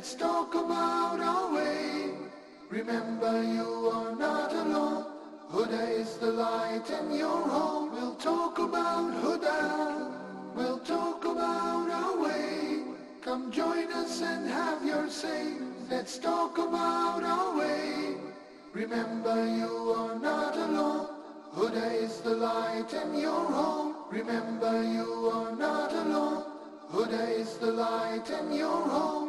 Let's talk about our way. Remember, you are not alone. Huda is the light in your home. We'll talk about Huda. We'll talk about our way. Come join us and have your say. Let's talk about our way. Remember, you are not alone. Huda is the light in your home. Remember, you are not alone. Huda is the light in your home.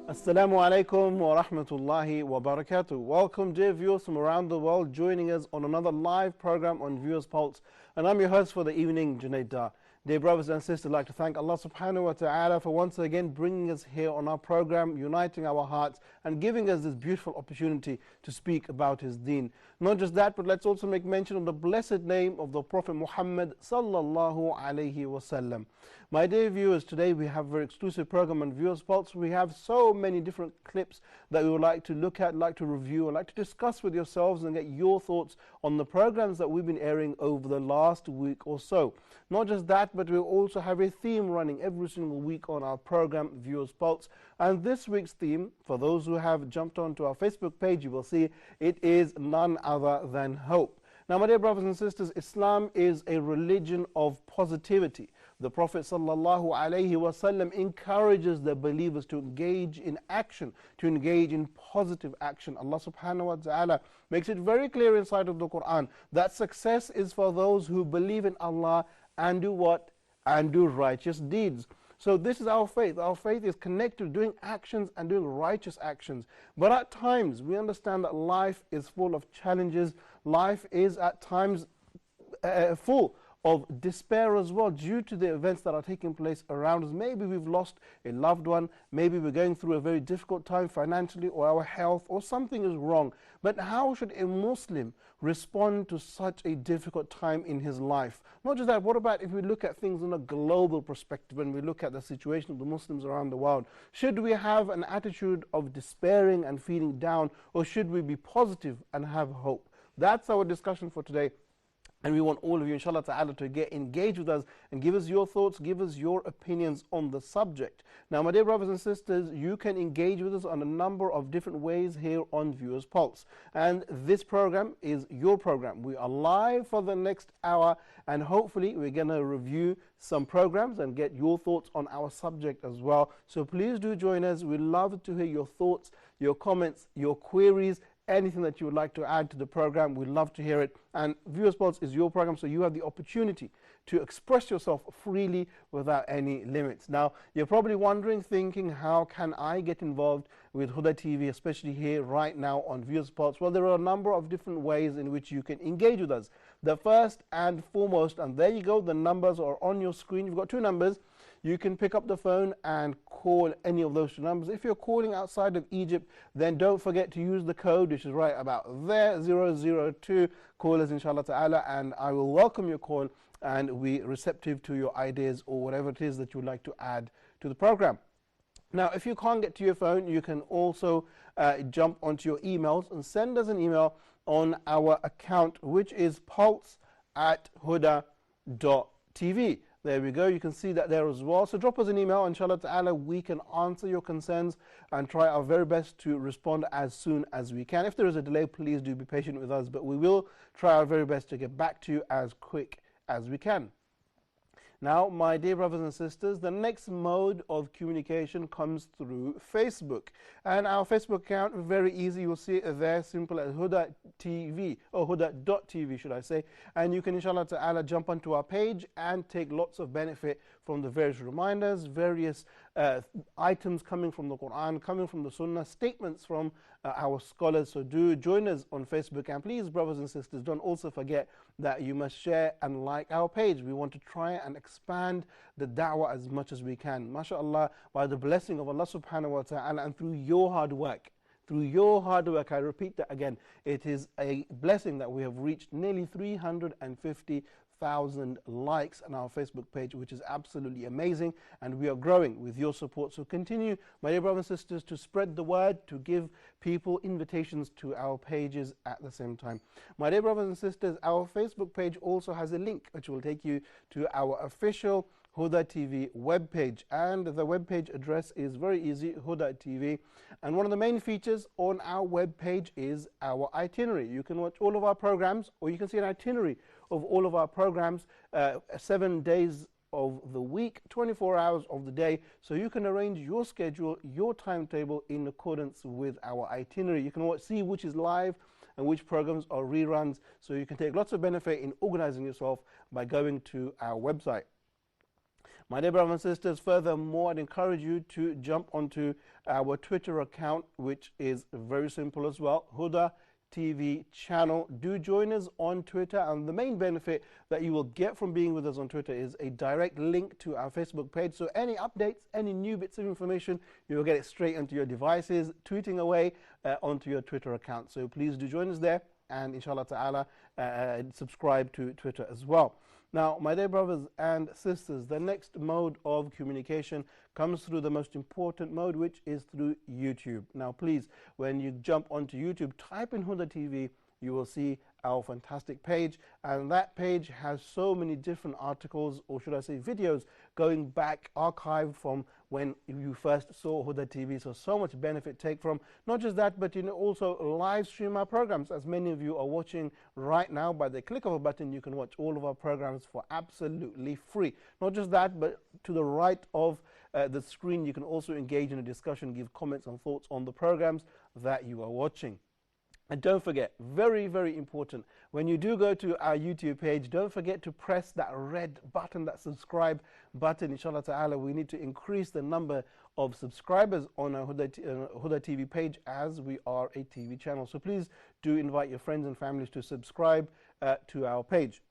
Assalamu alaikum wa rahmatullahi wa barakatuh. Welcome, dear viewers from around the world, joining us on another live program on Viewers Pulse. And I'm your host for the evening, Junaid Dar. Dear brothers and sisters, I'd like to thank Allah subhanahu wa ta'ala for once again bringing us here on our program, uniting our hearts and giving us this beautiful opportunity to speak about His deen. Not just that, but let's also make mention of the blessed name of the Prophet Muhammad sallallahu alayhi wasallam. My dear viewers, today we have a very exclusive program on Viewers Pulse. We have so many different clips that we would like to look at, like to review, and like to discuss with yourselves and get your thoughts on the programs that we've been airing over the last week or so. Not just that, but we also have a theme running every single week on our program, Viewers Pulse. And this week's theme, for those who have jumped onto our Facebook page, you will see it is none other than hope. Now, my dear brothers and sisters, Islam is a religion of positivity. The Prophet ﷺ encourages the believers to engage in action, to engage in positive action. Allah subhanahu wa ta'ala makes it very clear inside of the Quran that success is for those who believe in Allah and do what? And do righteous deeds. So this is our faith. Our faith is connected to doing actions and doing righteous actions. But at times, we understand that life is full of challenges. Life is at times full of despair as well, due to the events that are taking place around us. Maybe we've lost a loved one, maybe we're going through a very difficult time financially, or our health, or something is wrong. But how should a Muslim respond to such a difficult time in his life? Not just that, what about if we look at things in a global perspective, and we look at the situation of the Muslims around the world? Should we have an attitude of despairing and feeling down, or should we be positive and have hope? That's our discussion for today. And we want all of you, inshallah ta'ala, to get engaged with us and give us your thoughts, give us your opinions on the subject. Now, my dear brothers and sisters, you can engage with us on a number of different ways here on Viewers Pulse. And this program is your program. We are live for the next hour, and hopefully we're going to review some programs and get your thoughts on our subject as well. So please do join us. We'd love to hear your thoughts, your comments, your queries, anything that you would like to add to the program. We'd love to hear it. And Viewers Pulse is your program, so you have the opportunity to express yourself freely without any limits. Now, you're probably wondering, thinking, how can I get involved with Huda TV, especially here right now on Viewers Pulse? Well, there are a number of different ways in which you can engage with us. The first and foremost, and there you go, the numbers are on your screen. You've got two numbers. You can pick up the phone and call any of those two numbers. If you're calling outside of Egypt, then don't forget to use the code, which is right about there, 002. Call us, inshallah ta'ala, and I will welcome your call and be receptive to your ideas or whatever it is that you'd like to add to the program. Now, if you can't get to your phone, you can also jump onto your emails and send us an email on our account, which is pulse@huda.tv. There we go, you can see that there as well. So drop us an email, inshallah ta'ala, we can answer your concerns and try our very best to respond as soon as we can. If there is a delay, please do be patient with us, but we will try our very best to get back to you as quick as we can. Now, my dear brothers and sisters, the next mode of communication comes through Facebook. And our Facebook account, very easy, you'll see it there, simple as Huda TV, or Huda.tv should I say. And you can, inshallah ta'ala, jump onto our page and take lots of benefit from the various reminders, various items coming from the Quran, coming from the Sunnah, statements from our scholars. So do join us on Facebook, and please, brothers and sisters, don't also forget that you must share and like our page. We want to try and expand the da'wah as much as we can. MashaAllah, by the blessing of Allah subhanahu wa ta'ala, and through your hard work, I repeat that again, it is a blessing that we have reached nearly 350,000 likes on our Facebook page, which is absolutely amazing, and we are growing with your support. So continue, my dear brothers and sisters, to spread the word, to give people invitations to our pages at the same time. My dear brothers and sisters, our Facebook page also has a link which will take you to our official Huda TV webpage. And the webpage address is very easy, Huda TV. And one of the main features on our webpage is our itinerary. You can watch all of our programs, or you can see an itinerary of all of our programs, 7 days of the week, 24 hours of the day, so you can arrange your schedule, your timetable in accordance with our itinerary. You can see which is live and which programs are reruns, so you can take lots of benefit in organizing yourself by going to our website. My dear brothers and sisters, furthermore, I'd encourage you to jump onto our Twitter account, which is very simple as well, Huda TV channel. Do join us on Twitter, and the main benefit that you will get from being with us on Twitter is a direct link to our Facebook page. So any updates, any new bits of information, you will get it straight into your devices, tweeting away onto your Twitter account. So please do join us there, and inshallah ta'ala subscribe to Twitter as well. Now, my dear brothers and sisters, the next mode of communication comes through the most important mode, which is through YouTube. Now, please, when you jump onto YouTube, type in Huda TV, you will see our fantastic page, and that page has so many different articles, or should I say videos, going back, archived from when you first saw Huda TV. So much benefit take from. Not just that, but also live stream our programs, as many of you are watching right now. By the click of a button, you can watch all of our programs for absolutely free. Not just that, but to the right of the screen, you can also engage in a discussion, give comments and thoughts on the programs that you are watching. And don't forget, very, very important, when you do go to our YouTube page, don't forget to press that red button, that subscribe button. Inshallah ta'ala, we need to increase the number of subscribers on our Huda TV page, as we are a TV channel. So please do invite your friends and families to subscribe to our page.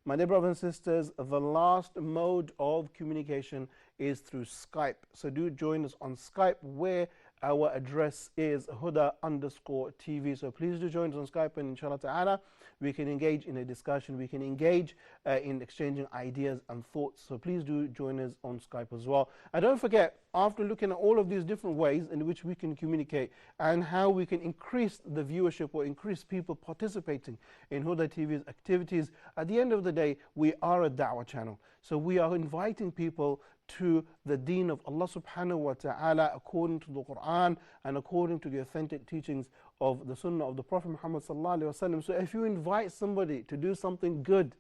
My dear brothers and sisters, the last mode of communication is through Skype. So do join us on Skype, where our address is Huda_TV. So please do join us on Skype, and inshallah ta'ala, we can engage in a discussion, we can engage in exchanging ideas and thoughts. So please do join us on Skype as well. And don't forget, after looking at all of these different ways in which we can communicate and how we can increase the viewership or increase people participating in Huda TV's activities, at the end of the day, we are a da'wah channel. So we are inviting people to the deen of Allah subhanahu wa ta'ala according to the Quran and according to the authentic teachings of the Sunnah of the Prophet Muhammad sallallahu alaihi wasallam. So if you invite somebody to do something good,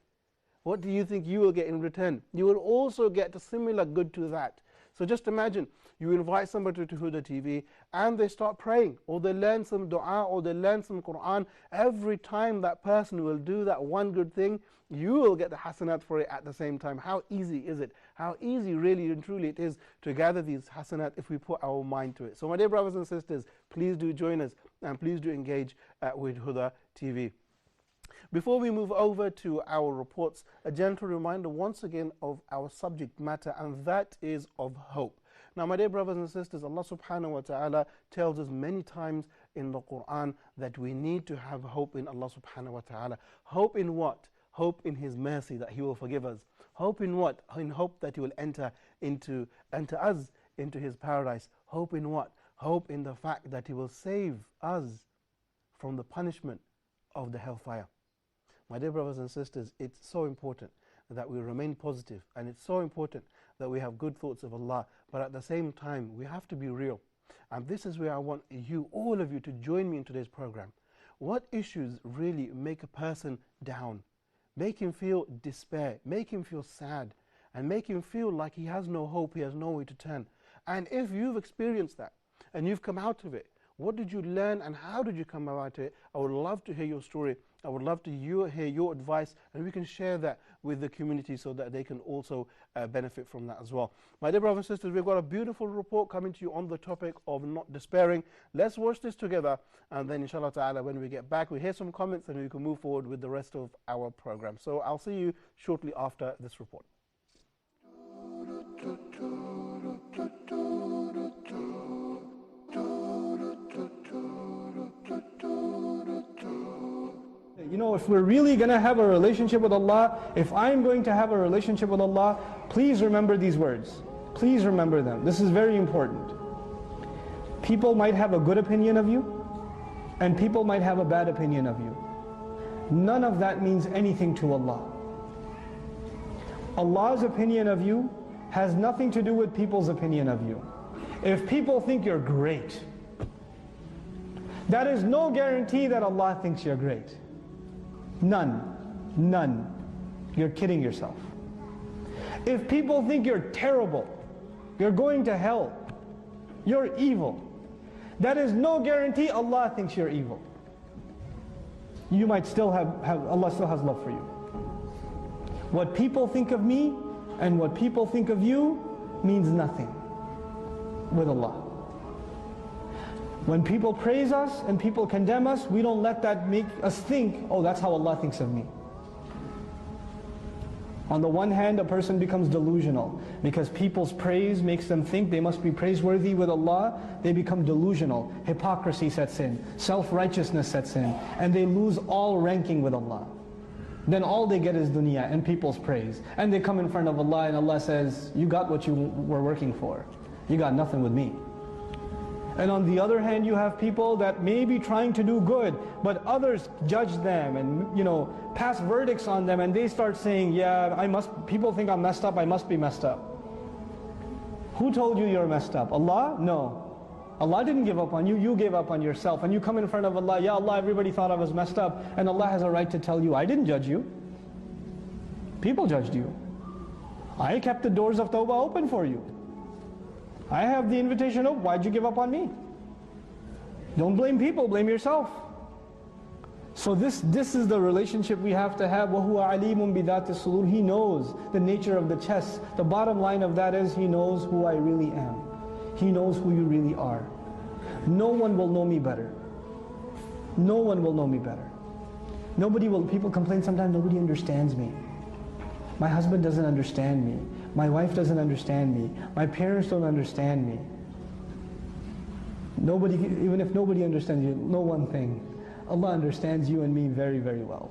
what do you think you will get in return? You will also get a similar good to that. So just imagine, you invite somebody to Huda TV and they start praying, or they learn some dua, or they learn some Quran. Every time that person will do that one good thing, you will get the hasanat for it at the same time. How easy is it? How easy really and truly it is to gather these hasanat if we put our mind to it. So my dear brothers and sisters, please do join us, and please do engage with Huda TV. Before we move over to our reports, a gentle reminder once again of our subject matter, and that is of hope. Now, my dear brothers and sisters, Allah subhanahu wa ta'ala tells us many times in the Quran that we need to have hope in Allah subhanahu wa ta'ala. Hope in what? Hope in His mercy, that He will forgive us. Hope in what? In hope that He will enter us into His paradise. Hope in what? Hope in the fact that He will save us from the punishment of the hellfire. My dear brothers and sisters, it's so important that we remain positive, and it's so important that we have good thoughts of Allah, but at the same time, we have to be real. And this is where I want you, all of you, to join me in today's program. What issues really make a person down, make him feel despair, make him feel sad, and make him feel like he has no hope, he has no way to turn? And if you've experienced that, and you've come out of it, what did you learn and how did you come out of it? I would love to hear your story. I would love to hear your advice, and we can share that with the community so that they can also benefit from that as well. My dear brothers and sisters, we've got a beautiful report coming to you on the topic of not despairing. Let's watch this together, and then inshallah ta'ala, when we get back, we hear some comments and we can move forward with the rest of our program. So I'll see you shortly after this report. You know, if we're really going to have a relationship with Allah, if I'm going to have a relationship with Allah, please remember these words. Please remember them. This is very important. People might have a good opinion of you, and people might have a bad opinion of you. None of that means anything to Allah. Allah's opinion of you has nothing to do with people's opinion of you. If people think you're great, that is no guarantee that Allah thinks you're great. None. None. You're kidding yourself. If people think you're terrible, you're going to hell, you're evil, that is no guarantee Allah thinks you're evil. You might still have Allah still has love for you. What people think of me and what people think of you means nothing with Allah. When people praise us and people condemn us, we don't let that make us think, oh, that's how Allah thinks of me. On the one hand, a person becomes delusional because people's praise makes them think they must be praiseworthy with Allah. They become delusional. Hypocrisy sets in. Self-righteousness sets in. And they lose all ranking with Allah. Then all they get is dunya and people's praise. And they come in front of Allah and Allah says, you got what you were working for. You got nothing with me. And on the other hand, you have people that may be trying to do good, but others judge them and, pass verdicts on them, and they start saying, yeah, people think I'm messed up, I must be messed up. Who told you you're messed up? Allah? No. Allah didn't give up on you, you gave up on yourself. And you come in front of Allah, Ya Allah, everybody thought I was messed up, and Allah has a right to tell you, I didn't judge you. People judged you. I kept the doors of Tawbah open for you. I have the invitation open. Why'd you give up on me? Don't blame people, blame yourself. So this is the relationship we have to have. وَهُوَ عَلِيمٌ بِذَاتِ الصُّدُورِ. He knows the nature of the chest. The bottom line of that is He knows who I really am. He knows who you really are. No one will know me better. No one will know me better. People complain sometimes, nobody understands me. My husband doesn't understand me. My wife doesn't understand me. My parents don't understand me. Even if nobody understands you, know one thing. Allah understands you and me very, very well.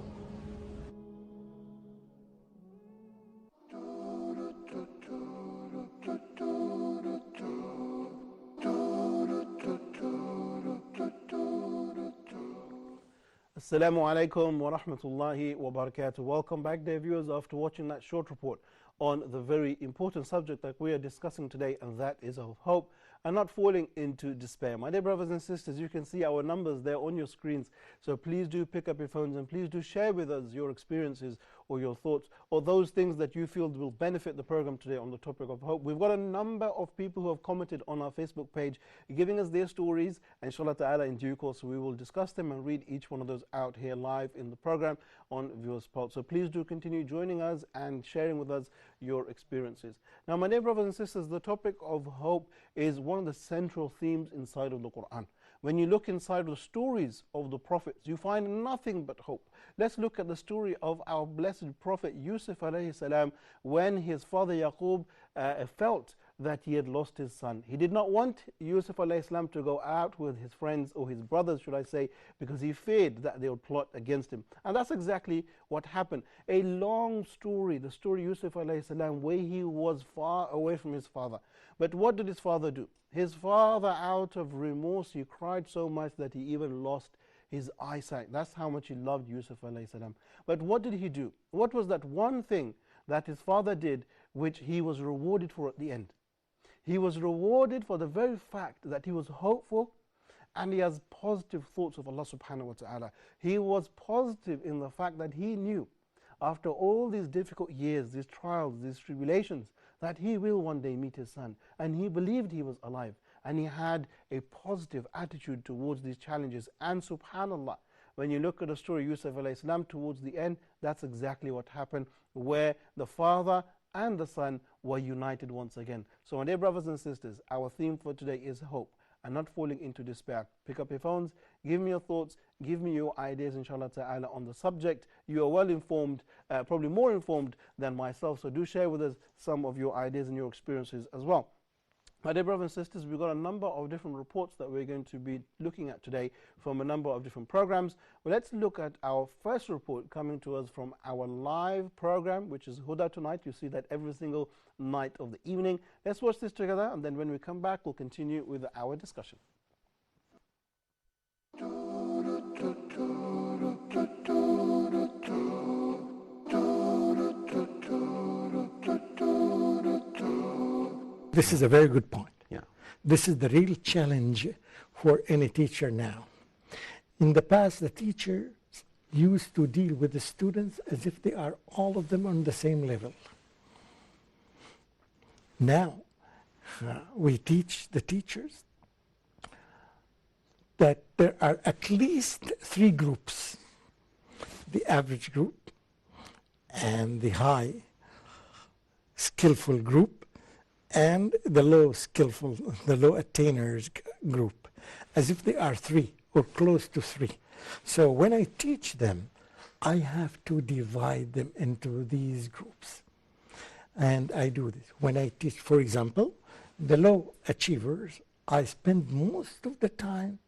Assalamu alaikum wa rahmatullahi wa barakatuh. Welcome back, dear viewers, after watching that short report on the very important subject that we are discussing today, and that is of hope and not falling into despair. My dear brothers and sisters, you can see our numbers there on your screens, so please do pick up your phones and please do share with us your experiences or your thoughts or those things that you feel will benefit the program today on the topic of hope. We've got a number of people who have commented on our Facebook page giving us their stories, and inshallah ta'ala in due course we will discuss them and read each one of those out here live in the program on Viewers Pulse. So please do continue joining us and sharing with us your experiences. Now, my dear brothers and sisters, the topic of hope is one of the central themes inside of the Quran. When you look inside the stories of the prophets, you find nothing but hope. Let's look at the story of our blessed prophet Yusuf alayhi salam, when his father Yaqub felt that he had lost his son. He did not want Yusuf alayhi salam to go out with his friends, or his brothers should I say, because he feared that they would plot against him. And that's exactly what happened. A long story, the story Yusuf alayhi salam, where he was far away from his father. But what did his father do? His father, out of remorse, he cried so much that he even lost his eyesight. That's how much he loved Yusuf alayhi salam. But what did he do? What was that one thing that his father did which he was rewarded for at the end? He was rewarded for the very fact that he was hopeful and he has positive thoughts of Allah subhanahu wa ta'ala. He was positive in the fact that he knew, after all these difficult years, these trials, these tribulations, that he will one day meet his son. And he believed he was alive. And he had a positive attitude towards these challenges. And subhanallah, when you look at the story of Yusuf alayhi salam towards the end, that's exactly what happened, where the father and the son were united once again. So my dear brothers and sisters, our theme for today is hope and not falling into despair. Pick up your phones, give me your thoughts, give me your ideas inshallah ta'ala on the subject. You are well informed, probably more informed than myself, so do share with us some of your ideas and your experiences as well. My dear brothers and sisters, we've got a number of different reports that we're going to be looking at today from a number of different programs. Well, let's look at our first report coming to us from our live program, which is Huda Tonight. You see that every single night of the evening. Let's watch this together, and then when we come back, we'll continue with our discussion. This is a very good point. Yeah. This is the real challenge for any teacher now. In the past, the teachers used to deal with the students as if they are all of them on the same level. Now, we teach the teachers that there are at least 3 groups: the average group and the high skillful group and the low skillful, the low attainers group, as if they are 3 or close to 3. So when I teach them, I have to divide them into these groups. And I do this. When I teach, for example, the low achievers, I spend most of the time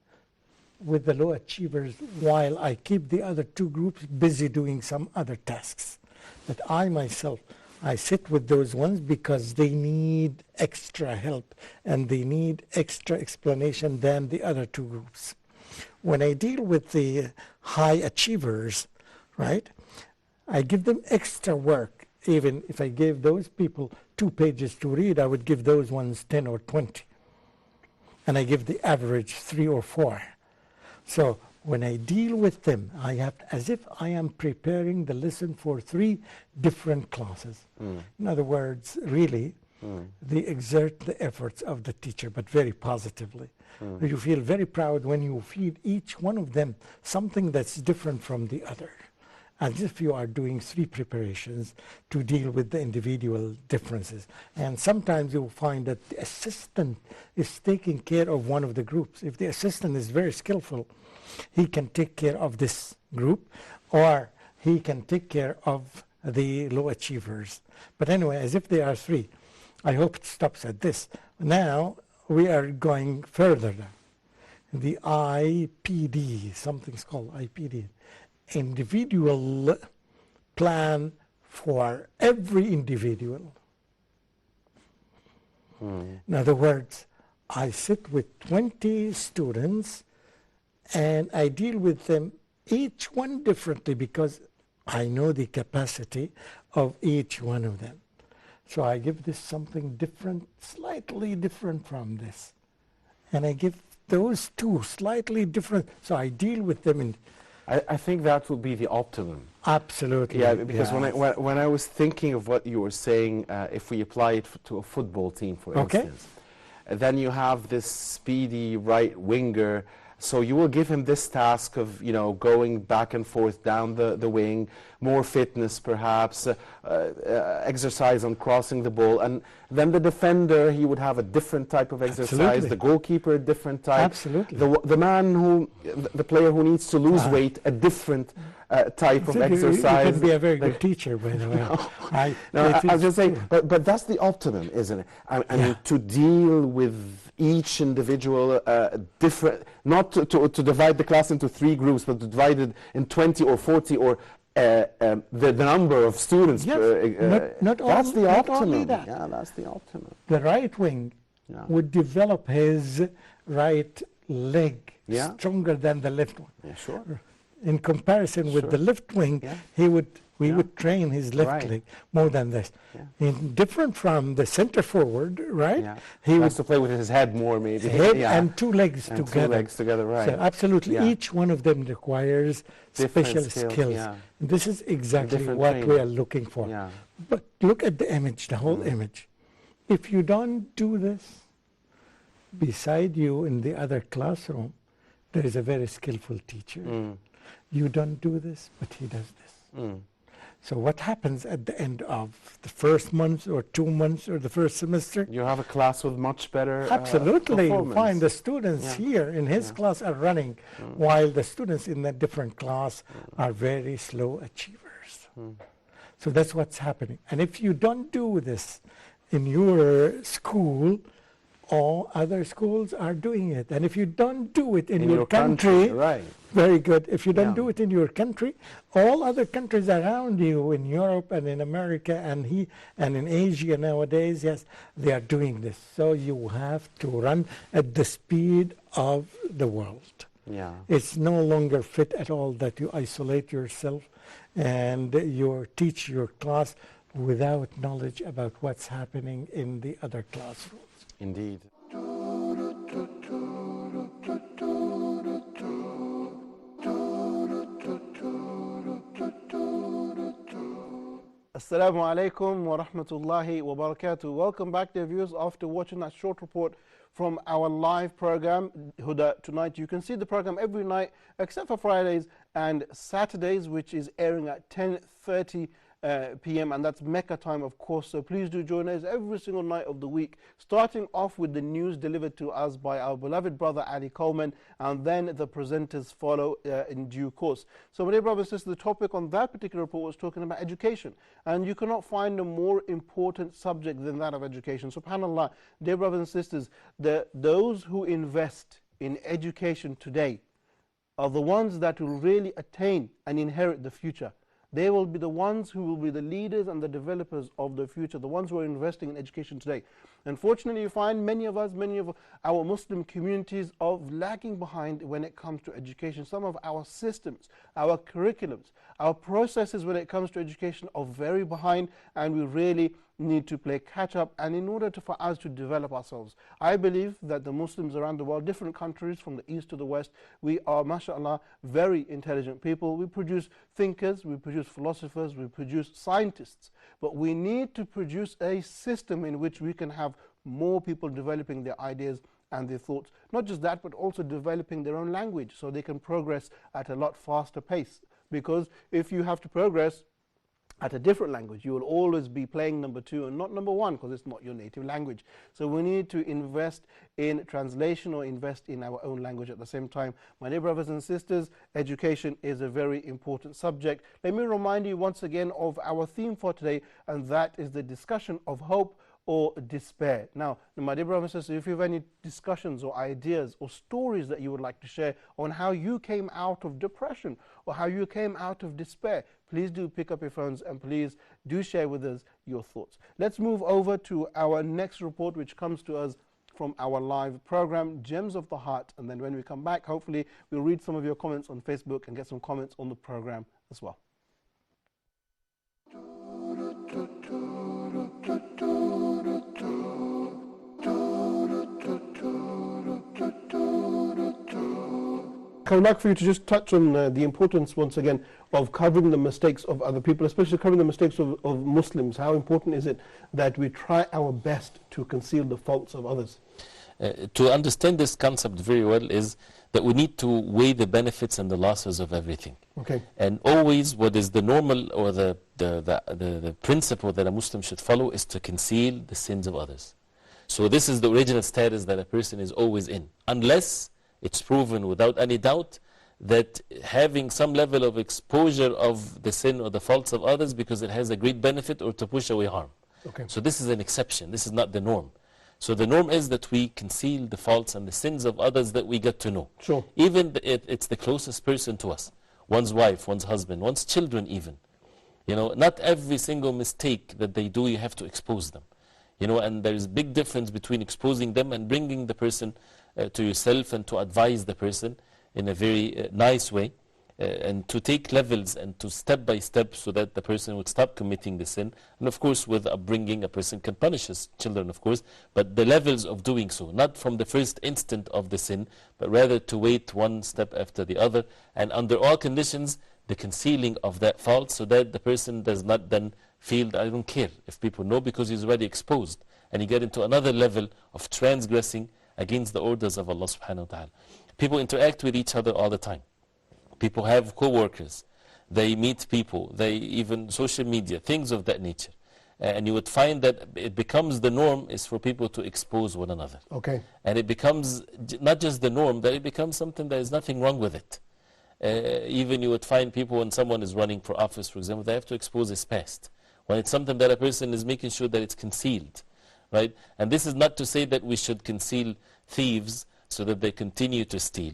with the low achievers while I keep the other 2 groups busy doing some other tasks. But I myself, I sit with those ones because they need extra help and they need extra explanation than the other 2 groups. When I deal with the high achievers, right, I give them extra work. Even if I gave those people 2 pages to read, I would give those ones 10 or 20. And I give the average 3 or 4. So when I deal with them, I have as if I am preparing the lesson for 3 different classes. In other words, really, they exert the efforts of the teacher, but very positively. You feel very proud when you feed each one of them something that's different from the other, as if you are doing 3 preparations to deal with the individual differences. And sometimes you'll find that the assistant is taking care of one of the groups. If the assistant is very skillful, he can take care of this group, or he can take care of the low achievers. But anyway, as if they are 3. I hope it stops at this. Now we are going further now. The IPD, something's called IPD, individual plan for every individual. In other words, I sit with 20 students and I deal with them, each one differently, because I know the capacity of each one of them. So I give this something different, slightly different from this. And I give those 2 slightly different. So I deal with them in... I think that would be the optimum. Absolutely. Yeah, because when I was thinking of what you were saying, if we apply it to a football team, for instance, then you have this speedy right winger. So you will give him this task of, you know, going back and forth down the wing, more fitness perhaps, exercise on crossing the ball. And then the defender, he would have a different type of exercise. Absolutely. The goalkeeper, a different type. Absolutely. The man who, the player who needs to lose weight, a different type of exercise. You can be a very good teacher, by the way. I was just saying, but that's the optimum, isn't it? I mean, to deal with each individual different, not to divide the class into 3 groups, but to divide it in 20 or 40 or the number of students. Yes, that's the optimum. not only that. Yeah, that's the optimum. The right wing would develop his right leg stronger than the left one. Yeah, sure. In comparison with the left wing, we would train his left leg more than this. Different from the center forward, right? Yeah. He wants to play with his head more, maybe. Head and 2 legs and together. 2 legs together, right. So absolutely, each one of them requires special skills. Yeah. This is exactly what training. we are looking for. Yeah. But look at the image, the whole image. If you don't do this, beside you in the other classroom, there is a very skillful teacher. You don't do this, but he does this. So what happens at the end of the first month or 2 months or the first semester? You have a class with much better Absolutely. You performance. find the students here in his class are running, while the students in a different class are very slow achievers. So that's what's happening. And if you don't do this in your school, all other schools are doing it. And if you don't do it in your country, right. Very good. If you don't do it in your country, all other countries around you in Europe and in America and in Asia nowadays, yes, they are doing this. So you have to run at the speed of the world. Yeah. It's no longer fit at all that you isolate yourself and you teach your class without knowledge about what's happening in the other classrooms. Indeed. Assalamu alaikum wa rahmatullahi wa barakatuh. Welcome back, dear viewers. After watching that short report from our live program, Huda Tonight, you can see the program every night except for Fridays and Saturdays, which is airing at 10:30 p.m. and that's Mecca time, of course. So please do join us every single night of the week, starting off with the news delivered to us by our beloved brother Ali Coleman, and then the presenters follow in due course. So my dear brothers and sisters, the topic on that particular report was talking about education, and you cannot find a more important subject than that of education. SubhanAllah, dear brothers and sisters, those who invest in education today are the ones that will really attain and inherit the future. They will be the ones who will be the leaders and the developers of the future, the ones who are investing in education today. Unfortunately, you find many of our Muslim communities are lagging behind when it comes to education. Some of our systems, our curriculums, our processes when it comes to education are very behind, and we really need to play catch up, and in order for us to develop ourselves. I believe that the Muslims around the world, different countries from the east to the west, we are, mashallah, very intelligent people. We produce thinkers, we produce philosophers, we produce scientists, but we need to produce a system in which we can have more people developing their ideas and their thoughts. Not just that, but also developing their own language so they can progress at a lot faster pace. Because if you have to progress at a different language, you will always be playing number 2 and not number 1, because it's not your native language. So we need to invest in translation or invest in our own language at the same time. My dear brothers and sisters, education is a very important subject. Let me remind you once again of our theme for today, and that is the discussion of hope or despair. Now, my dear brothers and sisters, if you have any discussions or ideas or stories that you would like to share on how you came out of depression or how you came out of despair, please do pick up your phones and please do share with us your thoughts. Let's move over to our next report, which comes to us from our live program, Gems of the Heart. And then when we come back, hopefully we'll read some of your comments on Facebook and get some comments on the program as well. Coming back for you to just touch on the importance once again of covering the mistakes of other people, especially covering the mistakes of Muslims. How important is it that we try our best to conceal the faults of others? To understand this concept very well is that we need to weigh the benefits and the losses of everything. Okay. And always what is the normal or the principle that a Muslim should follow is to conceal the sins of others. So this is the original status that a person is always in, unless it's proven without any doubt that having some level of exposure of the sin or the faults of others because it has a great benefit or to push away harm. Okay. So this is an exception, this is not the norm. So the norm is that we conceal the faults and the sins of others that we get to know. Sure. Even it's the closest person to us, one's wife, one's husband, one's children even. You know, not every single mistake that they do you have to expose them. You know, and there is a big difference between exposing them and bringing the person to yourself and to advise the person in a very nice way and to take levels and to step by step so that the person would stop committing the sin. And of course with upbringing a person can punish his children, of course, but the levels of doing so, not from the first instant of the sin, but rather to wait one step after the other, and under all conditions the concealing of that fault so that the person does not then feel that I don't care if people know, because he's already exposed and he get into another level of transgressing against the orders of Allah subhanahu wa ta'ala. People interact with each other all the time. People have co-workers, they meet people, they even social media, things of that nature. And you would find that it becomes the norm is for people to expose one another. Okay. And it becomes not just the norm, that it becomes something that is nothing wrong with it. Even you would find people, when someone is running for office, for example, they have to expose his past. When it's something that a person is making sure that it's concealed. Right? And this is not to say that we should conceal thieves so that they continue to steal.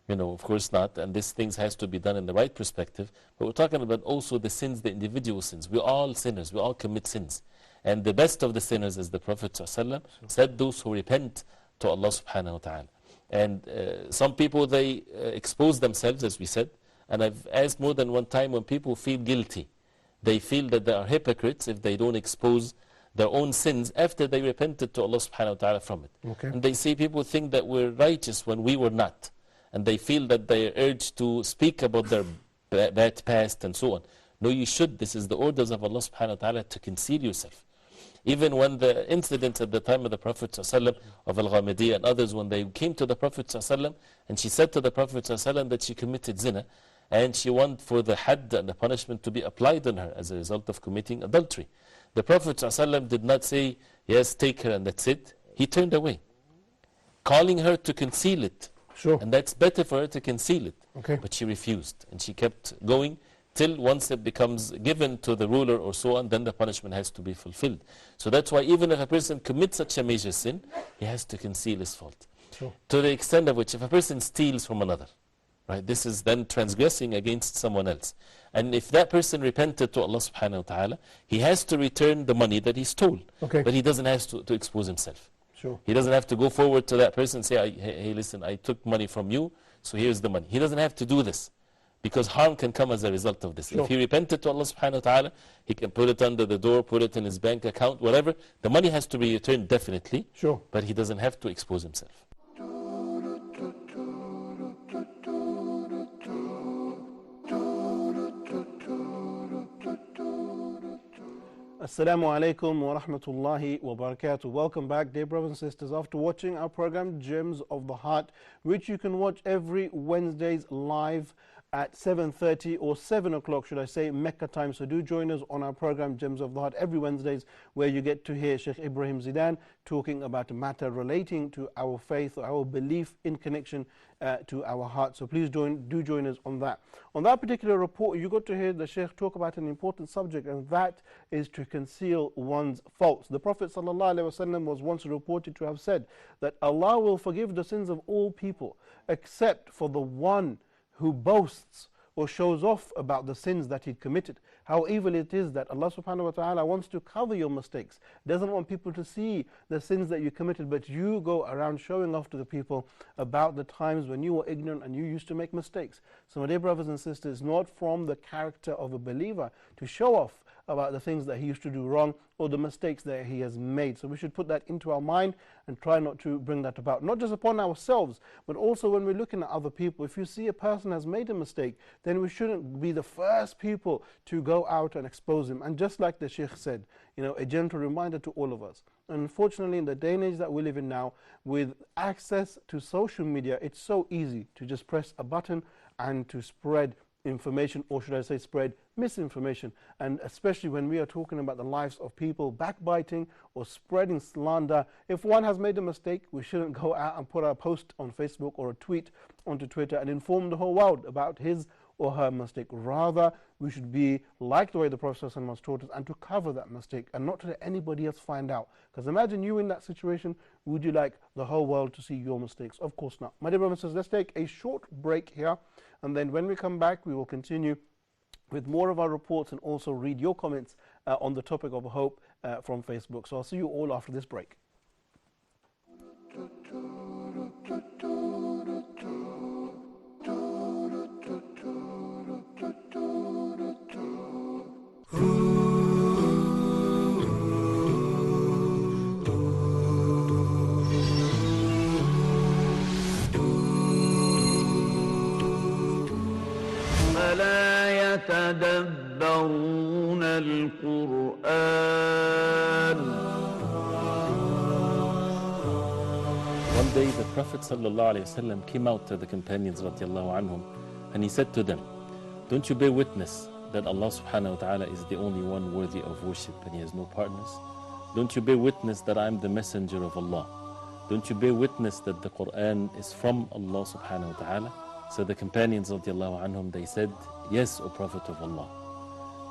You know, of course not, and these things has to be done in the right perspective. But we're talking about also the sins, the individual sins. We're all sinners, we all commit sins. And the best of the sinners, as the Prophet ﷺ said, those who repent to Allah subhanahu wa ta'ala. And some people, they expose themselves, as we said. And I've asked more than one time, when people feel guilty, they feel that they are hypocrites if they don't expose their own sins after they repented to Allah subhanahu wa ta'ala from it. Okay. And they say people think that we're righteous when we were not. And they feel that they are urged to speak about their bad past and so on. No, you should. This is the orders of Allah subhanahu wa ta'ala to conceal yourself. Even when the incident at the time of the Prophet ﷺ of Al-Ghamidiyya and others, when they came to the Prophet ﷺ and she said to the Prophet ﷺ that she committed zina and she wanted for the hadd and the punishment to be applied on her as a result of committing adultery. The Prophet ﷺ did not say, yes, take her and that's it. He turned away, calling her to conceal it. Sure. And that's better for her to conceal it. Okay. But she refused and she kept going till once it becomes given to the ruler or so on, then the punishment has to be fulfilled. So that's why even if a person commits such a major sin, he has to conceal his fault. Sure. To the extent of which if a person steals from another, right, this is then transgressing against someone else. And if that person repented to Allah subhanahu wa ta'ala, he has to return the money that he stole. Okay. But he doesn't have to expose himself. Sure. He doesn't have to go forward to that person and say, hey, listen, I took money from you, so here's the money. He doesn't have to do this, because harm can come as a result of this. Sure. If he repented to Allah subhanahu wa ta'ala, he can put it under the door, put it in his bank account, whatever. The money has to be returned definitely, Sure. but he doesn't have to expose himself. Assalamu alaikum wa rahmatullahi wa barakatuh. Welcome back, dear brothers and sisters, after watching our program Gems of the Heart, which you can watch every Wednesdays live at 7:30 or 7 o'clock, should I say, Mecca time. So do join us on our program Gems of the Heart every Wednesdays, where you get to hear Sheikh Ibrahim Zidan talking about a matter relating to our faith or our belief in connection to our heart. So please do join us on that. On that particular report, you got to hear the Sheikh talk about an important subject, and that is to conceal one's faults. The Prophet ﷺ was once reported to have said that Allah will forgive the sins of all people except for the one who boasts or shows off about the sins that he committed. How evil it is that Allah subhanahu wa ta'ala wants to cover your mistakes, doesn't want people to see the sins that you committed, but you go around showing off to the people about the times when you were ignorant and you used to make mistakes. So my dear brothers and sisters, not from the character of a believer to show off about the things that he used to do wrong or the mistakes that he has made. So we should put that into our mind and try not to bring that about, not just upon ourselves, but also when we're looking at other people. If you see a person has made a mistake, then we shouldn't be the first people to go out and expose him. And just like the Sheikh said, a gentle reminder to all of us. And unfortunately, in the day and age that we live in now, with access to social media, it's so easy to just press a button and to spread information, or should I say spread misinformation. And especially when we are talking about the lives of people, backbiting or spreading slander. If one has made a mistake, we shouldn't go out and put a post on Facebook or a tweet onto Twitter and inform the whole world about his or her mistake. Rather, we should be like the way the Prophet ﷺ taught us, and to cover that mistake and not to let anybody else find out. Because imagine you in that situation, would you like the whole world to see your mistakes? Of course not. My dear brothers and sisters, let's take a short break here, and then when we come back, we will continue with more of our reports and also read your comments on the topic of hope from Facebook. So I'll see you all after this break. يتدبرون القرآن. One day the Prophet ﷺ came out to the companions radiallahu anhum, and he said to them, don't you bear witness that Allah subhanahu wa ta'ala is the only one worthy of worship and he has no partners? Don't you bear witness that I am the messenger of Allah? Don't you bear witness that the Quran is from Allah subhanahu wa ta'ala? So the companions radiallahu anhum, they said, yes, O Prophet of Allah.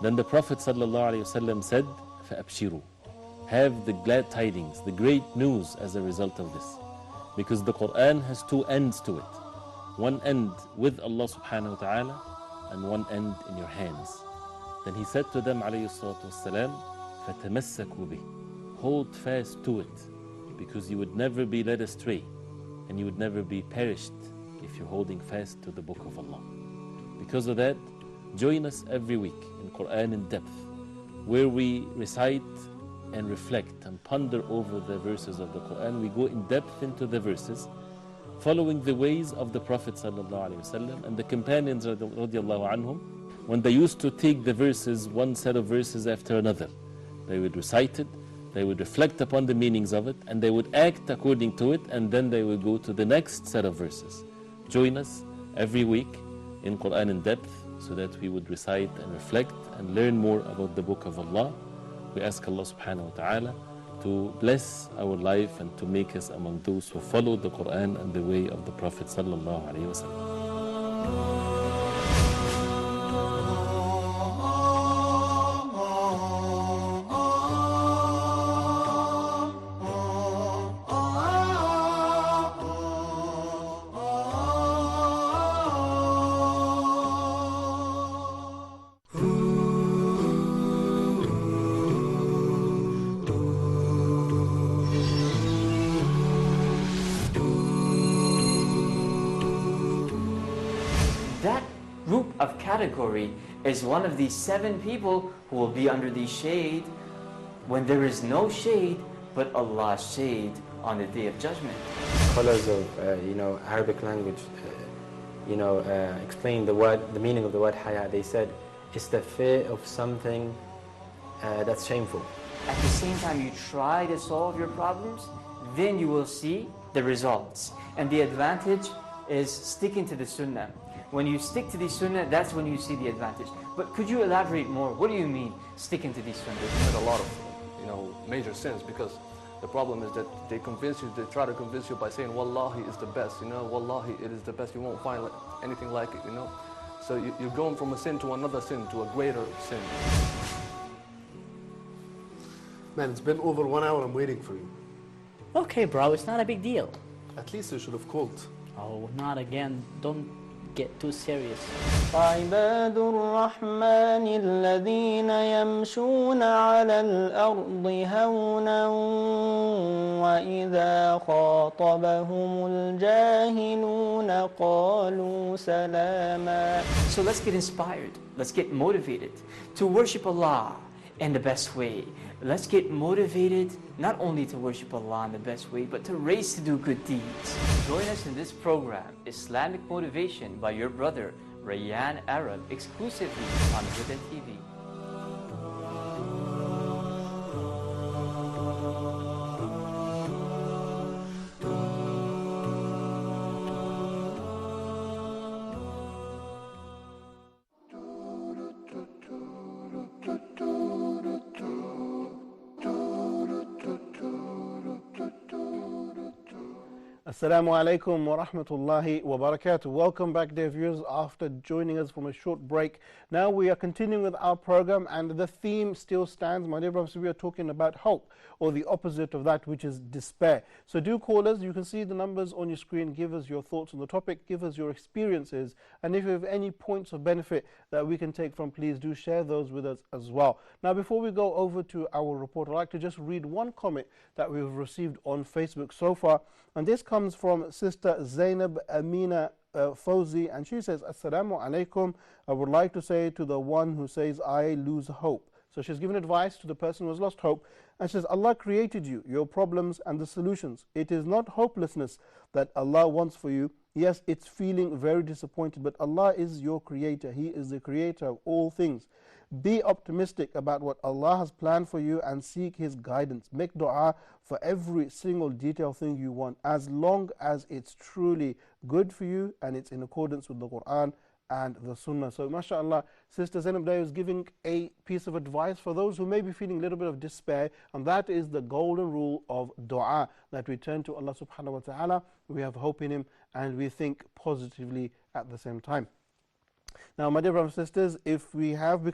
Then the Prophet ﷺ said, فَأَبْشِرُوا, have the glad tidings, the great news as a result of this. Because the Quran has two ends to it. One end with Allah subhanahu wa ta'ala and one end in your hands. Then he said to them alayhi salatu wassalam, فَتَمَسَّكُوا بِهِ, hold fast to it, because you would never be led astray and you would never be perished if you're holding fast to the book of Allah. Because of that, Join us every week in Quran in Depth, where we recite and reflect and ponder over the verses of the Quran. We go in depth into the verses, following the ways of the Prophet ﷺ and the companions radiallahu anhum. When they used to take the verses, one set of verses after another, they would recite it, they would reflect upon the meanings of it, and they would act according to it, and then they would go to the next set of verses. Join us every week in Quran in Depth, so that we would recite and reflect and learn more about the Book of Allah. We ask Allah subhanahu wa ta'ala to bless our life and to make us among those who follow the Quran and the way of the Prophet sallallahu alaihi wasallam. That group of category is one of these 7 people who will be under the shade when there is no shade but Allah's shade on the Day of Judgment. Scholars of Arabic language explain the meaning of the word haya. They said it's the fear of something that's shameful. At the same time you try to solve your problems, then you will see the results. And the advantage is sticking to the sunnah. When you stick to the sunnah, that's when you see the advantage. But could you elaborate more? What do you mean, sticking to the sunnah? They commit a lot of major sins, because the problem is that they try to convince you by saying Wallahi is the best, Wallahi it is the best, you won't find anything like it, So you're going from a sin to another sin, to a greater sin. Man, it's been over 1 hour, I'm waiting for you. Okay, bro, it's not a big deal. At least you should have called. Oh, not again. Don't get too serious. عباد الرحمن الذين يمشون على الأرض هونا وإذا خاطبهم الجاهلون قالوا سلاما. So let's get inspired. Let's get motivated to worship Allah in the best way. Let's get motivated not only to worship Allah in the best way, but to race to do good deeds. Join us in this program, Islamic Motivation, by your brother, Rayyan Arab, exclusively on Huda TV. Assalamu alaikum wa rahmatullahi wa barakatuh. Welcome back, dear viewers, after joining us from a short break. Now we are continuing with our program, and the theme still stands. My dear brothers, we are talking about hope, or the opposite of that, which is despair. So do call us. You can see the numbers on your screen. Give us your thoughts on the topic. Give us your experiences. And if you have any points of benefit that we can take from, please do share those with us as well. Now, before we go over to our report, I'd like to just read one comment that we've received on Facebook so far. And this comes from Sister Zainab Amina Fawzi, and she says, Assalamu alaikum. I would like to say to the one who says, I lose hope. So she's given advice to the person who has lost hope, and she says, Allah created you, your problems and the solutions. It is not hopelessness that Allah wants for you. Yes, it's feeling very disappointed, but Allah is your creator. He is the creator of all things. Be optimistic about what Allah has planned for you and seek His guidance. Make dua for every single detailed thing you want, as long as it's truly good for you and it's in accordance with the Quran and the Sunnah. So mashallah, Sister Zainab Day is giving a piece of advice for those who may be feeling a little bit of despair, and that is the golden rule of dua, that we turn to Allah subhanahu wa ta'ala, we have hope in Him, and we think positively at the same time. Now, my dear brothers and sisters,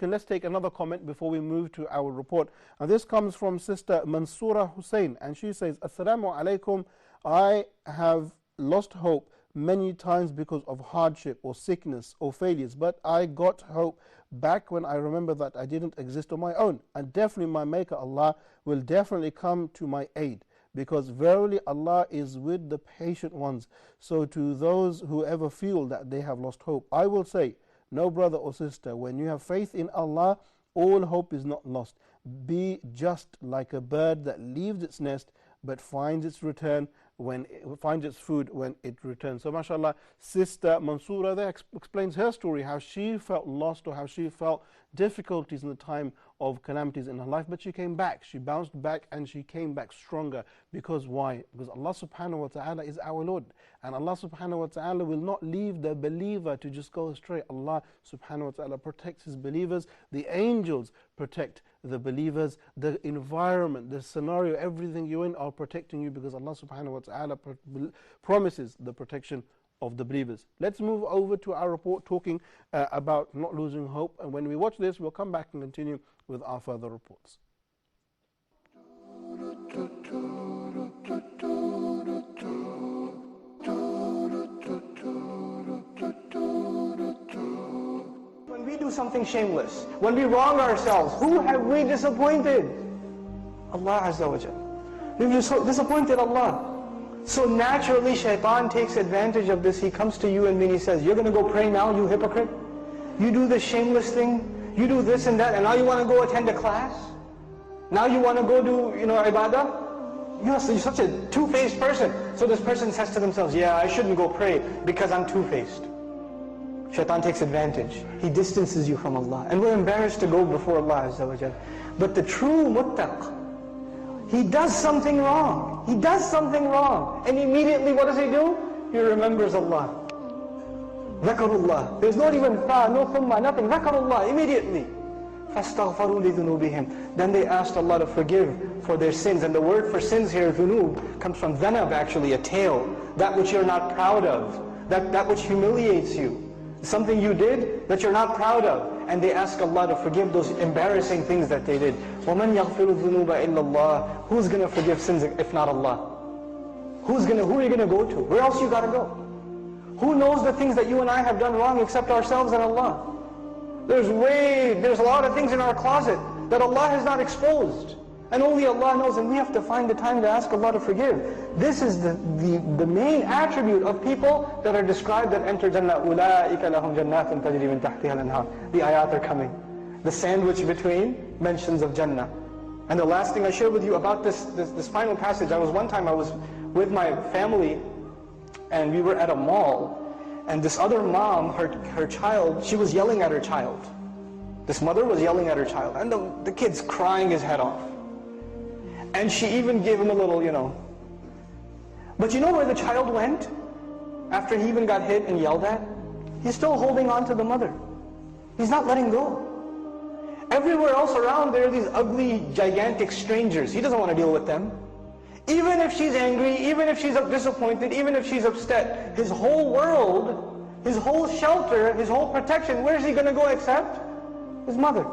let's take another comment before we move to our report. And this comes from Sister Mansoura Hussain, and she says, Assalamu alaikum. I have lost hope many times because of hardship or sickness or failures, but I got hope back when I remember that I didn't exist on my own, and definitely my Maker Allah will definitely come to my aid, because verily Allah is with the patient ones. So to those who ever feel that they have lost hope, I will say, No, brother or sister, when you have faith in Allah, all hope is not lost. Be just like a bird that leaves its nest but finds its return when it finds its food when it returns. So mashallah, Sister Mansoura there explains her story, how she felt lost or how she felt difficulties in the time of calamities in her life, but she came back, she bounced back, and she came back stronger. Because why? Because Allah subhanahu wa ta'ala is our Lord, and Allah subhanahu wa ta'ala will not leave the believer to just go astray. Allah subhanahu wa ta'ala protects His believers. The angels protect the believers. The environment, the scenario, everything you're in are protecting you, because Allah subhanahu wa ta'ala promises the protection of the believers. Let's move over to our report talking about not losing hope, and when we watch this we'll come back and continue with our further reports. When we do something shameless, when we wrong ourselves, who have we disappointed? Allah Azza wa Jal. We've disappointed Allah. So naturally shaitan takes advantage of this. He comes to you and then he says, you're going to go pray now, you hypocrite? You do this shameless thing, you do this and that, and now you want to go attend a class? Now you want to go do, ibadah? You're such a two-faced person. So this person says to themselves, yeah, I shouldn't go pray because I'm two-faced. Shaitan takes advantage. He distances you from Allah. And we're embarrassed to go before Allah Azza wa Jal. But the true muttaq, he does something wrong. He does something wrong. And immediately what does he do? He remembers Allah. Dhakarullah. There's not even fa, no thumma, nothing. Dhakarullah, immediately. فَاسْتَغْفَرُوا لِذُنُوبِهِمْ. Then they asked Allah to forgive for their sins. And the word for sins here, dhunub, comes from dhanab actually, a tail. That which you're not proud of. That which humiliates you. Something you did that you're not proud of. And they ask Allah to forgive those embarrassing things that they did. وَمَنْ يَغْفِرُ الذُّنُوبَ إِلَّا اللَّهِ. Who's going to forgive sins if not Allah? Who are you going to go to? Where else you got to go? Who knows the things that you and I have done wrong except ourselves and Allah? There's a lot of things in our closet that Allah has not exposed. And only Allah knows, and we have to find the time to ask Allah to forgive. This is the main attribute of people that are described that enter Jannah. أُولَٰئِكَ لَهُمْ جَنَّاتٌ تَجْرِي مِن تَحْتِهَا الْأَنْهَارُ. The ayat are coming. The sandwich between mentions of Jannah. And the last thing I share with you about this final passage, one time I was with my family and we were at a mall, and this other mom, her child, she was yelling at her child. This mother was yelling at her child, and the kid's crying his head off. And she even gave him a little, But you know where the child went? After he even got hit and yelled at? He's still holding on to the mother. He's not letting go. Everywhere else around there are these ugly, gigantic strangers. He doesn't want to deal with them. Even if she's angry, even if she's disappointed, even if she's upset, his whole world, his whole shelter, his whole protection, where is he going to go except? His mother.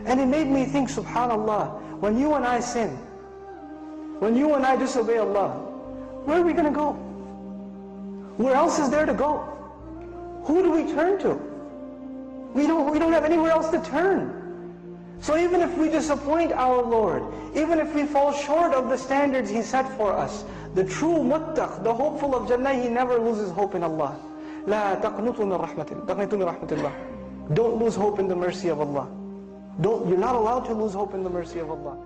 And it made me think, subhanallah, when you and I sin, when you and I disobey Allah, where are we going to go? Where else is there to go? Who do we turn to? We don't have anywhere else to turn. So even if we disappoint our Lord, even if we fall short of the standards He set for us, the true muttaq, the hopeful of Jannah, he never loses hope in Allah. لا تقنطوا من رحمة الله. Don't lose hope in the mercy of Allah. You're not allowed to lose hope in the mercy of Allah.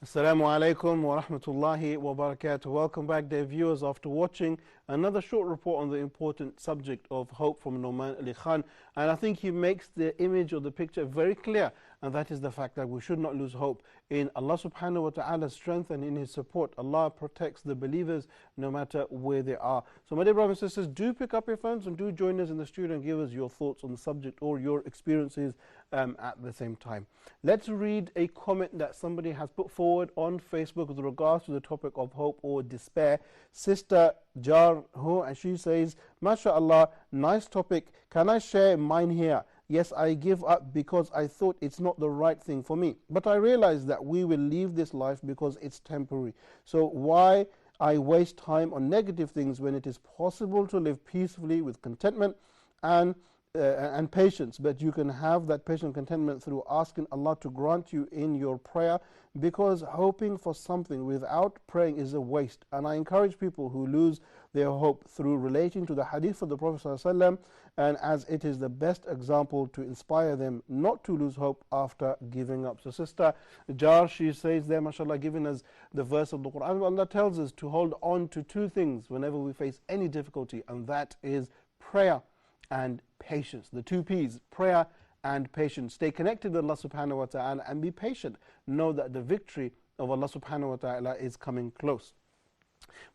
Assalamu alaikum wa rahmatullahi wa barakatuh. Welcome back, dear viewers, after watching another short report on the important subject of hope from Nouman Ali Khan. And I think he makes the image or the picture very clear, and that is the fact that we should not lose hope in Allah subhanahu wa ta'ala's strength and in His support. Allah protects the believers no matter where they are. So my dear brothers and sisters, do pick up your phones and do join us in the studio and give us your thoughts on the subject or your experiences at the same time. Let's read a comment that somebody has put forward on Facebook with regards to the topic of hope or despair. Sister Jarho, and she says, MashaAllah, nice topic. Can I share mine here? Yes, I give up because I thought it's not the right thing for me. But I realize that we will leave this life because it's temporary. So why I waste time on negative things when it is possible to live peacefully with contentment and and patience, but you can have that patient and contentment through asking Allah to grant you in your prayer, because hoping for something without praying is a waste. And I encourage people who lose their hope through relating to the hadith of the Prophet ﷺ, and as it is the best example to inspire them not to lose hope after giving up. So Sister Jar, she says there, mashallah, giving us the verse of the Quran, Allah tells us to hold on to two things whenever we face any difficulty, and that is prayer and patience. The two P's, prayer and patience. Stay connected with Allah subhanahu wa ta'ala and be patient. Know that the victory of Allah subhanahu wa ta'ala is coming close.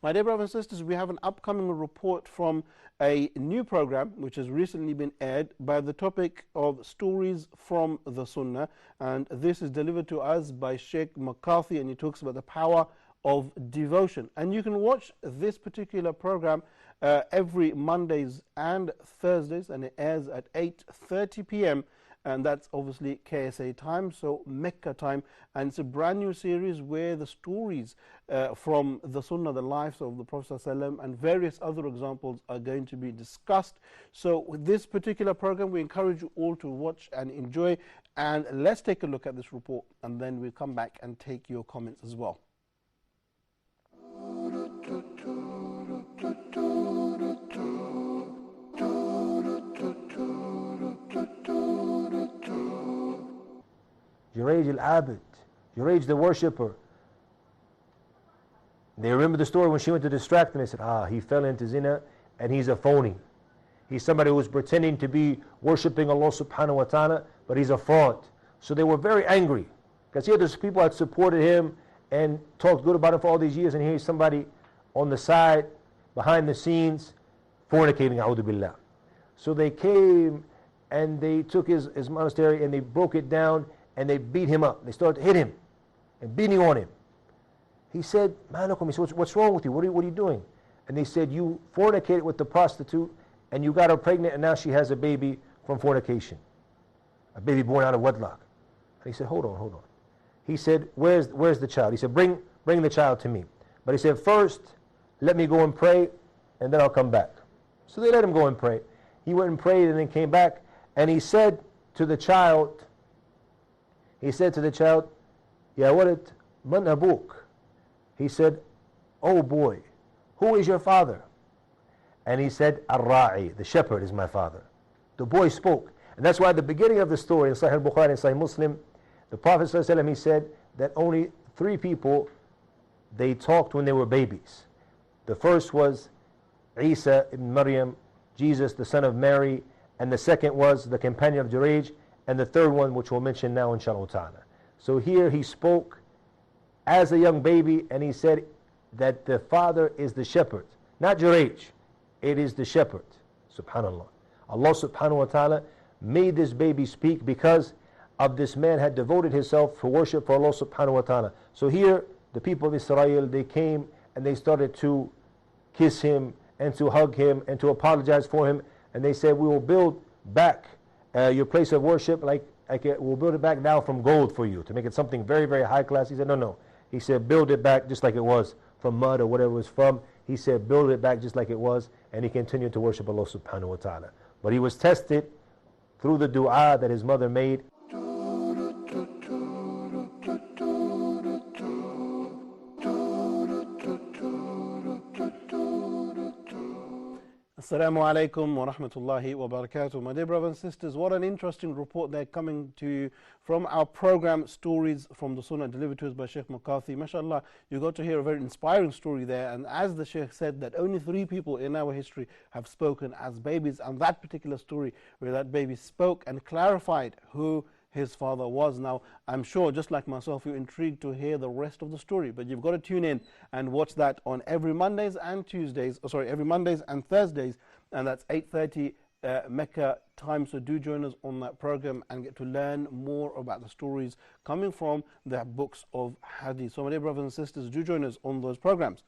My dear brothers and sisters, we have an upcoming report from a new program which has recently been aired by the topic of stories from the Sunnah, and this is delivered to us by Sheikh McCarthy, and he talks about the power of devotion. And you can watch this particular program every Mondays and Thursdays, and it airs at 8:30 p.m. and that's obviously KSA time, so Mecca time, and it's a brand new series where the stories from the Sunnah, the lives of the Prophet ﷺ, and various other examples are going to be discussed. So with this particular program, we encourage you all to watch and enjoy, and let's take a look at this report, and then we'll come back and take your comments as well. Jurayj al-Abid, Jurayj the worshipper. They remember the story when she went to distract him. They said, he fell into zina and he's a phony. He's somebody who's pretending to be worshipping Allah subhanahu wa ta'ala, but he's a fraud. So they were very angry, because here there's people that supported him and talked good about him for all these years, and here's somebody on the side, behind the scenes, fornicating, a'udhu billah. So they came and they took his monastery and they broke it down and they beat him up. They started to hit him and beating on him. He said, Malakum, he said, what's wrong with you? What are you doing? And they said, you fornicated with the prostitute and you got her pregnant, and now she has a baby from fornication. A baby born out of wedlock. And he said, hold on. He said, where's the child? He said, bring the child to me. But he said, first, let me go and pray, and then I'll come back. So they let him go and pray. He went and prayed and then came back, and he said to the child, Ya walad, man abuk? He said, oh boy, who is your father? And he said, Ar-Ra'i, the shepherd is my father. The boy spoke. And that's why at the beginning of the story in Sahih al-Bukhari and Sahih Muslim, the Prophet ﷺ, he said that only 3 people, they talked when they were babies. The first was Isa ibn Maryam, Jesus the son of Mary, and the second was the companion of Jurayj, and the third one, which we'll mention now inshallah ta'ala. So here he spoke as a young baby, and he said that the father is the shepherd, not Jurayj, it is the shepherd. Subhanallah. Allah subhanahu wa ta'ala made this baby speak because of this man had devoted himself to worship for Allah subhanahu wa ta'ala. So here the people of Israel, they came and they started to kiss him and to hug him and to apologize for him, and they said, we will build back your place of worship, we'll build it back now from gold for you, to make it something very, very high class. He said, no. He said, build it back just like it was, from mud or whatever it was from. He said, build it back just like it was, and he continued to worship Allah subhanahu wa ta'ala. But he was tested through the dua that his mother made. Assalamu alaikum wa rahmatullahi wa barakatuh. My dear brothers and sisters, what an interesting report they're coming to you from our program Stories from the Sunnah, delivered to us by Sheikh McCarthy. MashaAllah, you got to hear a very inspiring story there, and as the Sheikh said, that only 3 people in our history have spoken as babies, and that particular story where that baby spoke and clarified who his father was. Now, I'm sure, just like myself, you're intrigued to hear the rest of the story, but you've got to tune in and watch that on every Mondays and Thursdays, and that's 8:30 Mecca time. So do join us on that program and get to learn more about the stories coming from the books of Hadith. So my dear brothers and sisters, do join us on those programs.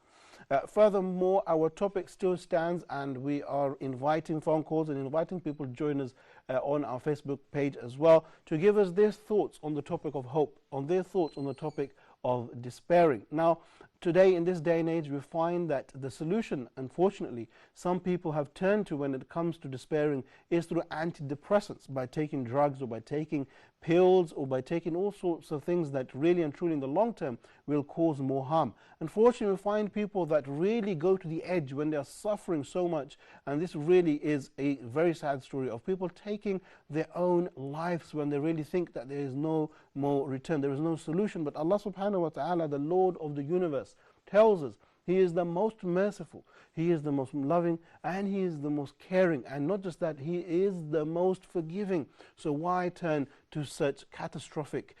Furthermore, our topic still stands, and we are inviting phone calls and inviting people to join us on our Facebook page as well, to give us their thoughts on the topic of hope, on their thoughts on the topic of despairing. Now, today, in this day and age, we find that the solution, unfortunately, some people have turned to when it comes to despairing is through antidepressants, by taking drugs or by taking pills or by taking all sorts of things that really and truly in the long term will cause more harm. Unfortunately, we find people that really go to the edge when they are suffering so much, and this really is a very sad story of people taking their own lives when they really think that there is no more return, there is no solution. But Allah subhanahu wa ta'ala, the Lord of the universe, tells us He is the most merciful, He is the most loving, and He is the most caring. And not just that, He is the most forgiving. So why turn to such catastrophic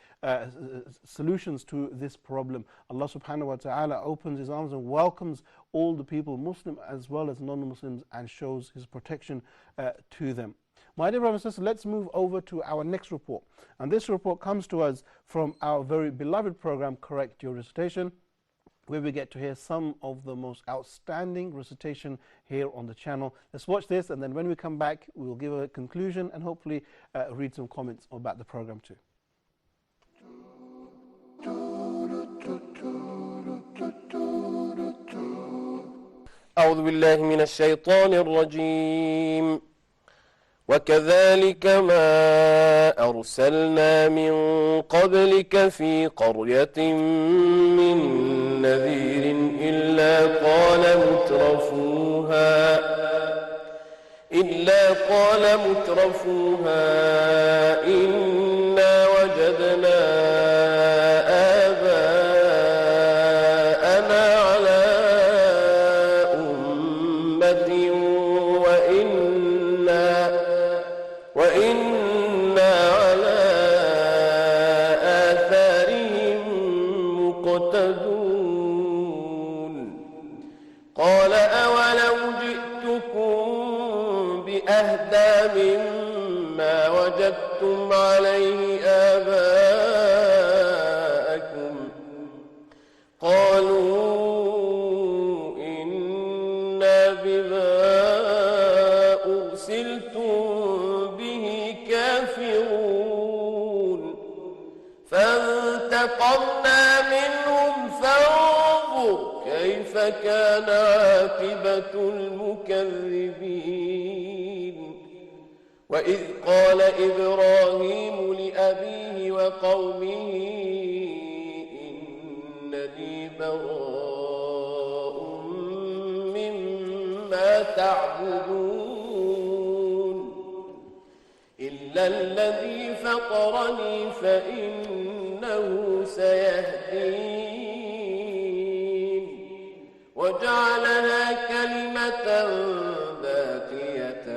solutions to this problem? Allah subhanahu wa ta'ala opens His arms and welcomes all the people, Muslim as well as non-Muslims, and shows His protection to them. My dear brothers and sisters, let's move over to our next report. And this report comes to us from our very beloved program, Correct Your Recitation, where we get to hear some of the most outstanding recitation here on the channel. Let's watch this, and then when we come back, we will give a conclusion and hopefully read some comments about the program too. أعوذ بالله من الشيطان الرجيم وكذلك ما أرسلنا من قبلك في قرية من نذير إلا قال مترفوها إنا وجدنا آباءنا على أمة وإنا على آثارهم مقتدون قال أولو جئتكم بأهدى مما وجدتم عليه آباءكم قالوا إنا بما أرسلتم به كافرون فانتقمنا منهم فانظر كيف كان عاقبة المكذبين وإذ قال إبراهيم لأبيه وقومه إنني براء مما تعبدون إلا الذي فطرني فإنه سيهدين وجعلها كلمة باقية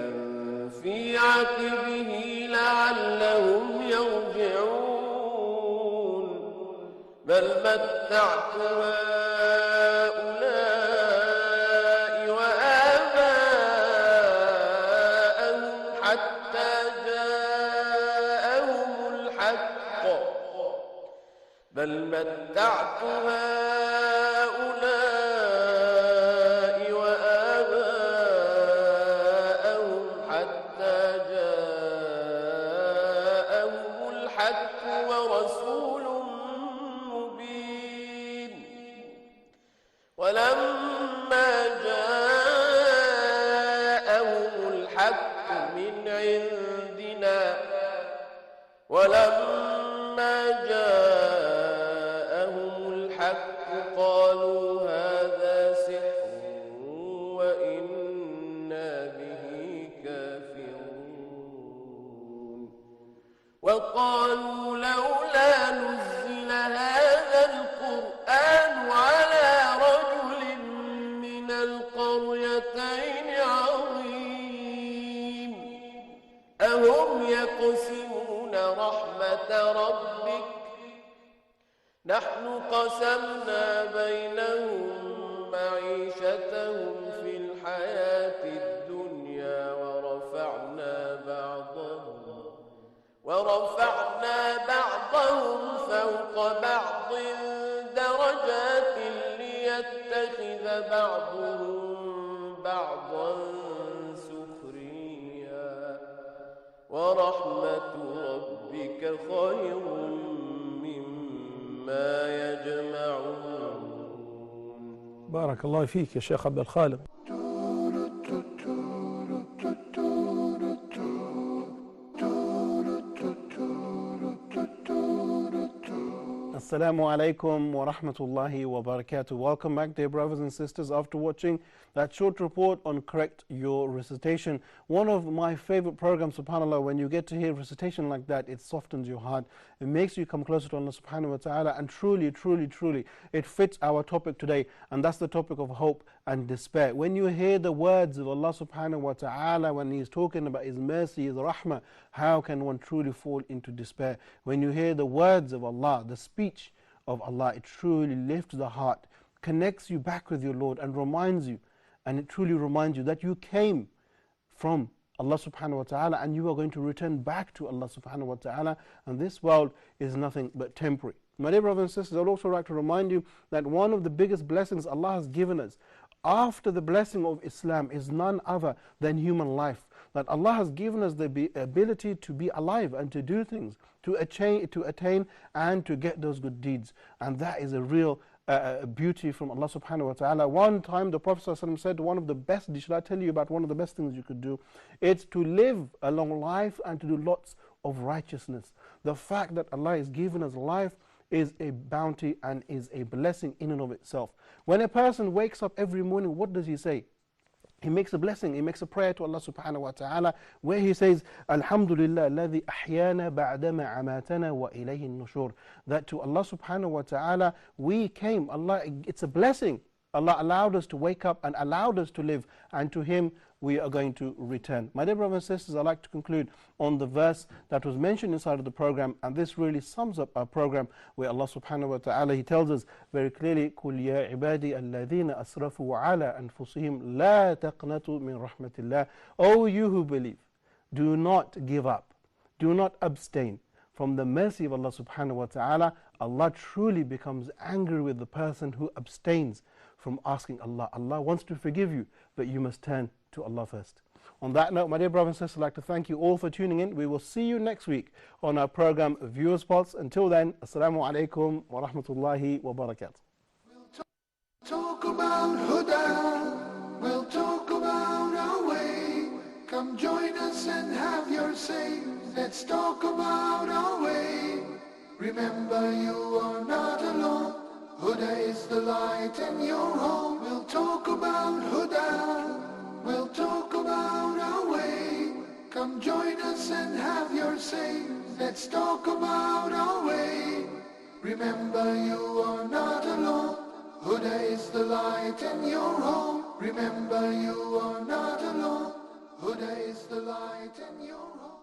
في عقبه لعلهم يرجعون بل متعت هؤلاء وآباءهم حتى جاءهم الحق بل متعت هؤلاء وآباءهم حتى جاءهم الحق ورسول مبين ولما جاءهم الحق من عندنا قالوا هذا سحر وإنا به كافرون وقالوا لولا نزل هذا القرآن على رجل من القريتين عظيم أهم يقسمون رحمة ربك نحن قسمنا بينهم معيشتهم في الحياة الدنيا ورفعنا بعضهم فوق بعض درجات ليتخذ بعضهم بعضا سخريا ورحمة ربك خير مما يجمعون بارك الله فيك يا شيخ عبد الخالق. Assalamu alaikum wa rahmatullahi wa barakatuh. Welcome back, dear brothers and sisters, after watching that short report on Correct Your Recitation. One of my favorite programs, subhanAllah. When you get to hear recitation like that, it softens your heart. It makes you come closer to Allah subhanahu wa ta'ala, and truly, truly, truly, it fits our topic today, and that's the topic of hope and despair. When you hear the words of Allah subhanahu wa ta'ala, when He's talking about His mercy, His rahmah, how can one truly fall into despair? When you hear the words of Allah, the speech of Allah, it truly lifts the heart, connects you back with your Lord, and reminds you, and it truly reminds you that you came from Allah subhanahu wa ta'ala and you are going to return back to Allah subhanahu wa ta'ala, and this world is nothing but temporary. My dear brothers and sisters, I would also like to remind you that one of the biggest blessings Allah has given us after the blessing of Islam is none other than human life. That Allah has given us the ability to be alive and to do things, to attain and to get those good deeds. And that is a real beauty from Allah subhanahu wa ta'ala. One time the Prophet ﷺ said, one of the best, should I tell you about one of the best things you could do? It's to live a long life and to do lots of righteousness. The fact that Allah has given us life is a bounty and is a blessing in and of itself. When a person wakes up every morning, what does he say? He makes a blessing, he makes a prayer to Allah subhanahu wa ta'ala, where he says, Alhamdulillah alladhi ahyana ba'dama amatana wa ilayhi nushur. That to Allah subhanahu wa ta'ala we came. Allah, it's a blessing. Allah allowed us to wake up and allowed us to live, and to Him we are going to return. My dear brothers and sisters, I'd like to conclude on the verse that was mentioned inside of the program, and this really sums up our program, where Allah subhanahu wa ta'ala, He tells us very clearly, قُلْ يَا عِبَادِي الَّذِينَ أَسْرَفُوا عَلَىٰ أَنفُسِهِمْ لَا تَقْنَطُوا مِنْ رَحْمَةِ اللَّهِ. O you who believe, do not give up, do not abstain from the mercy of Allah subhanahu wa ta'ala. Allah truly becomes angry with the person who abstains from asking Allah. Allah wants to forgive you, but you must turn to Allah first. On that note, my dear brothers and sisters, I'd like to thank you all for tuning in. We will see you next week on our program Viewers Pulse. Until then, Assalamu alaikum wa rahmatullahi wa barakatuh. Talk about Huda, we'll talk about our way. Come join us and have your say. Let's talk about our way. Remember, you are not alone. Huda is the light in your home. We'll talk about Huda, we'll talk about our way. Come join us and have your say. Let's talk about our way. Remember, you are not alone. Huda is the light in your home. Remember, you are not alone. Huda is the light in your home.